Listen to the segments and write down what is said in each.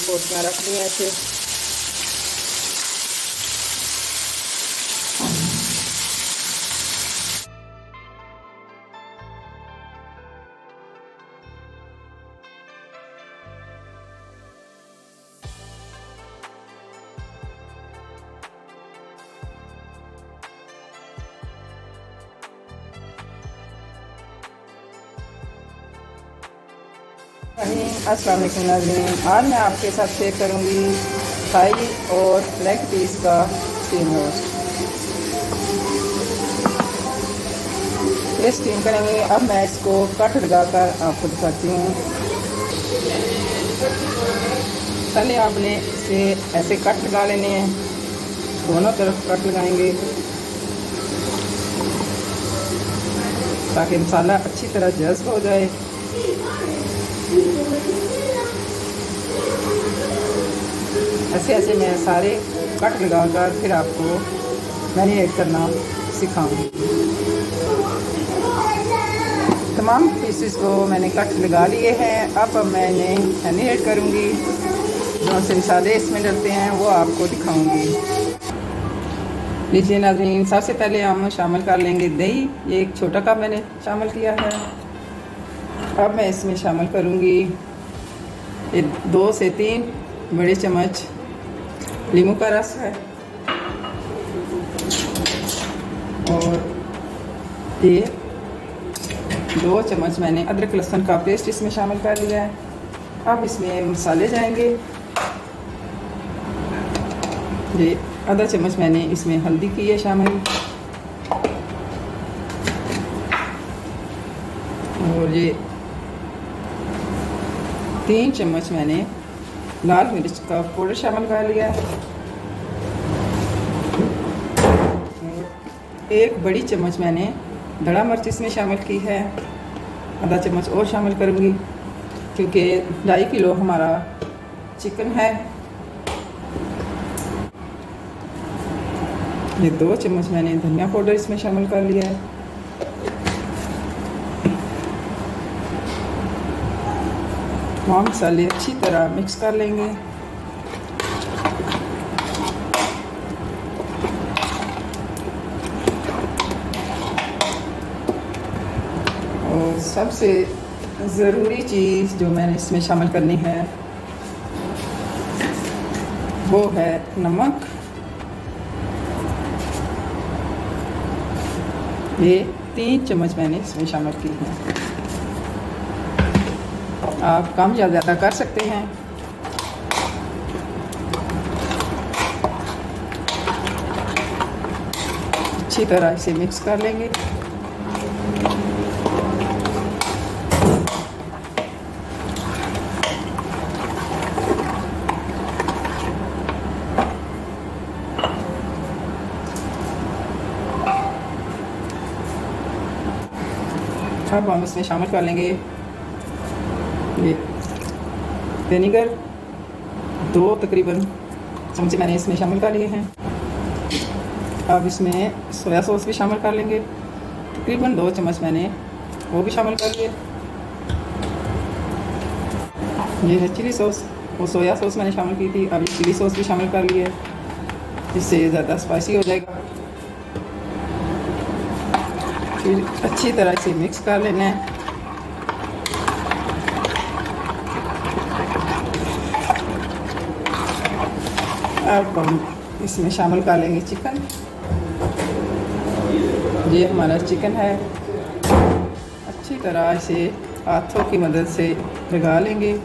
पोटलियाँ रख दी हैं ऐसे। अस्सलाम वालेकुम नाज़रीन, आज मैं आपके साथ शेयर करूंगी थाई और लेग पीस का स्टीम रोस्ट। ये स्टीम करेंगे। अब मैं इसको कट लगाकर आपको दिखाती हूँ। पहले आपने इसे ऐसे कट लगा लेने हैं, दोनों तरफ कट लगाएंगे ताकि मसाला अच्छी तरह जज़्ब हो जाए। ऐसे ऐसे मैं सारे कट लगाकर फिर आपको मैरिनेट करना सिखाऊंगी। तमाम पीसेस को मैंने कट लगा लिए हैं। अब मैंने मैरिनेट करूंगी। जो से मसाले इसमें डलते हैं वो आपको दिखाऊंगी। लीजिए नाज़रीन, सबसे पहले हम शामिल कर लेंगे दही। ये एक छोटा कप मैंने शामिल किया है। अब मैं इसमें शामिल करूंगी 2 से 3 बड़े चम्मच नींबू का रस है और ये 2 चम्मच मैंने अदरक लहसुन का पेस्ट इसमें शामिल कर लिया है। अब इसमें मसाले जाएंगे। ये आधा चम्मच मैंने इसमें हल्दी की है शामिल और ये 3 चम्मच मैंने लाल मिर्च का पाउडर शामिल कर लिया है और 1 बड़ी चम्मच मैंने बड़ा मिर्च इसमें शामिल की है। आधा चम्मच और शामिल करूँगी क्योंकि 2.5 किलो हमारा चिकन है। ये 2 चम्मच मैंने धनिया पाउडर इसमें शामिल कर लिया है। तमाम मसाले अच्छी तरह मिक्स कर लेंगे। और सबसे ज़रूरी चीज़ जो मैंने इसमें शामिल करनी है वो है नमक। ये 3 चम्मच मैंने इसमें शामिल की है। आप कम या ज़्यादा कर सकते हैं। अच्छी तरह इसे मिक्स कर लेंगे। अब हम इसमें शामिल कर लेंगे ये विनेगर। 2 तकरीबन चमचे मैंने इसमें शामिल कर लिए हैं। अब इसमें सोया सॉस भी शामिल कर लेंगे। तकरीबन 2 चम्मच मैंने वो भी शामिल कर लिए। ये है चिली सॉस, वो सोया सॉस मैंने शामिल की थी। अब ये चिली सॉस भी शामिल कर लिए, इससे ज़्यादा स्पाइसी हो जाएगा। फिर अच्छी तरह इसे मिक्स कर लेना है। अब हम इसमें शामिल कर लेंगे चिकन। ये हमारा चिकन है। अच्छी तरह इसे हाथों की मदद से लगा लेंगे।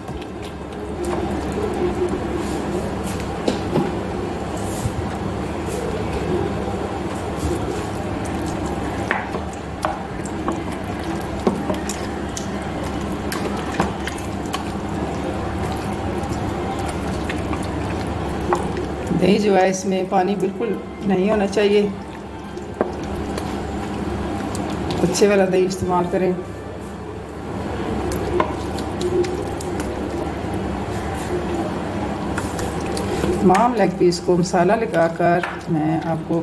दही जो है इसमें पानी बिल्कुल नहीं होना चाहिए। अच्छे वाला दही इस्तेमाल करें। तमाम लेग पीस को मसाला लगाकर मैं आपको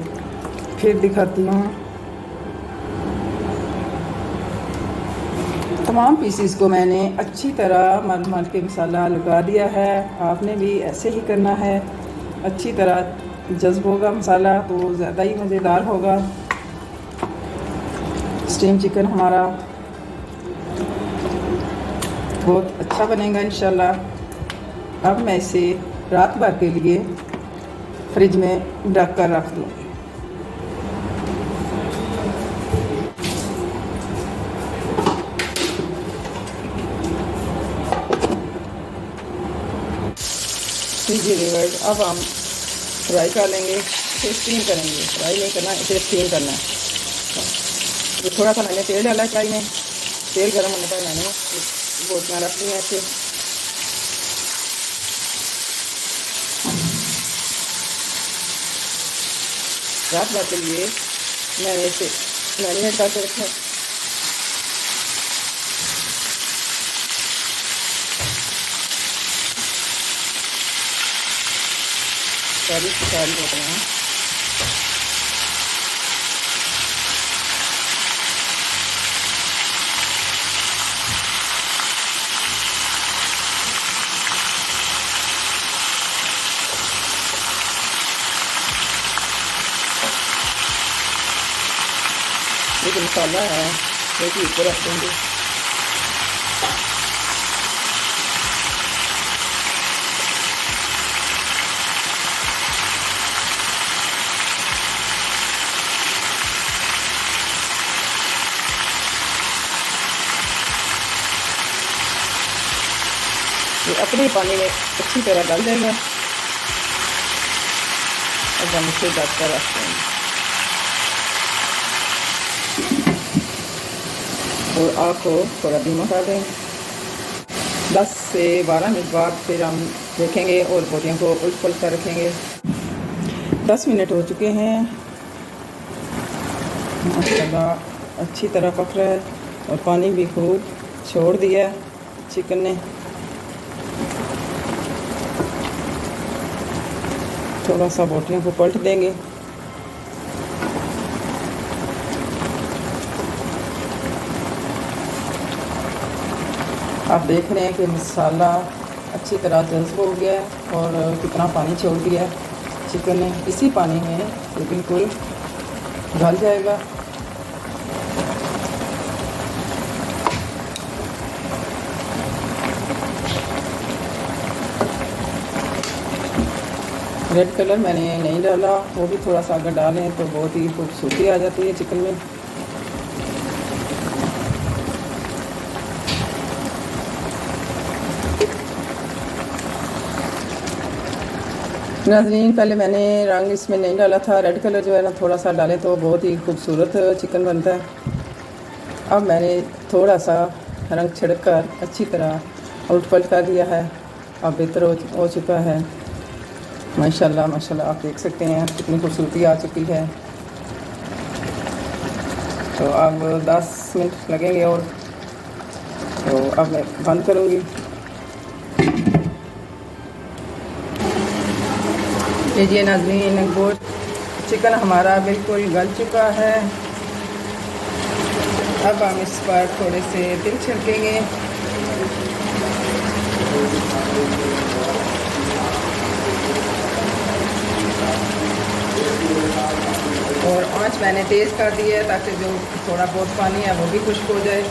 फिर दिखाती हूँ। तमाम पीसीस को मैंने अच्छी तरह मल मल के मसाला लगा दिया है। आपने भी ऐसे ही करना है। अच्छी तरह जज्ब होगा मसाला तो ज़्यादा ही मज़ेदार होगा स्टीम चिकन हमारा, बहुत अच्छा बनेगा इंशाल्लाह। अब मैं इसे रात भर के लिए फ्रिज में ढक कर रख दूँगी। अब हम फ्राई कर लेंगे, फिर स्टीम करेंगे। फ्राई नहीं करना, इसे स्टीम करना है। तो थोड़ा सा मैंने तेल डाला कढ़ाई में, तेल गर्म होने पर मैंने बोटियाँ रख दी हैं ऐसे। रात भर के लिए मैंने इसे मैरिनेट करके रखा। सारी बोटियाँ एक मसाला है जो कि ऊपर रख देंगे। ये अपने पानी में अच्छी तरह डाल देंगे। अब हम इसे ढक कर रख देंगे और आग को थोड़ा धीमा कर दें। 10 से 12 मिनट बाद फिर हम देखेंगे और बोटियों को उलट पलट कर रखेंगे। 10 मिनट हो चुके हैं। माशाल्लाह अच्छी तरह पक रहा है और पानी भी खूब छोड़ दिया चिकन ने। थोड़ा सा बोटियों को पलट देंगे। आप देख रहे हैं कि मसाला अच्छी तरह जज्ब हो गया है और कितना पानी छोड़ दिया है चिकन ने। इसी पानी में ये बिल्कुल गल जाएगा। रेड कलर मैंने नहीं डाला, वो भी थोड़ा सा अगर डालें तो बहुत ही खूबसूरती आ जाती है चिकन में। नाज़रीन पहले मैंने रंग इसमें नहीं डाला था, रेड कलर जो है ना थोड़ा सा डालें तो बहुत ही खूबसूरत चिकन बनता है। अब मैंने थोड़ा सा रंग छिड़क कर अच्छी तरह उलट पलट कर दिया है। अब बेहतर हो चुका है माशाल्लाह माशाल्लाह। आप देख सकते हैं कितनी खूबसूरती आ चुकी है। तो अब 10 मिनट लगेंगे और तो अब मैं बंद करूँगी। लीजिए नाज़रीन, गोश्त चिकन हमारा बिल्कुल गल चुका है। अब हम इस पर थोड़े से तिल छिड़केंगे और आँच मैंने तेज़ कर दी है ताकि जो थोड़ा बहुत पानी है वो भी खुश्क हो जाए।